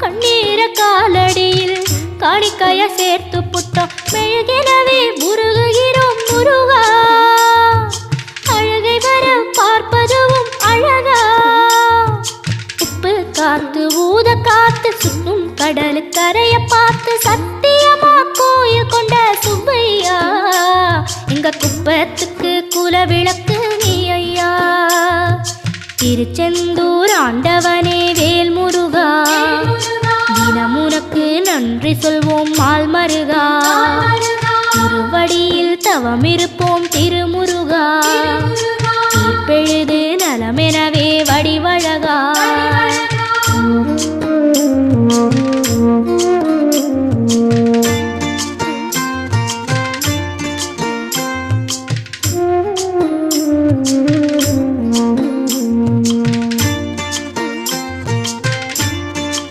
கண்ணீர காலடியில் காணிக்கைய சேர்த்து புட்டோம் மெழுகெனவே முருகுகிறோம் முருகா அழகை வர பார்ப்பதுவும் அழகா உப்பு காத்து ஊத காத்து சுற்றும் கடலு கரைய பார்த்து சத்தியமா கோயில் கொண்ட சுப்பையா எங்க குப்பத்துக்கு குல விளக்கு நீ ஐயா திருச்செந்தூர் ஆண்டவனே வேல் முருகா தினம் உனக்கு நன்றி சொல்வோம் மால் மருகா திருவடியில் தவம் இருப்போம்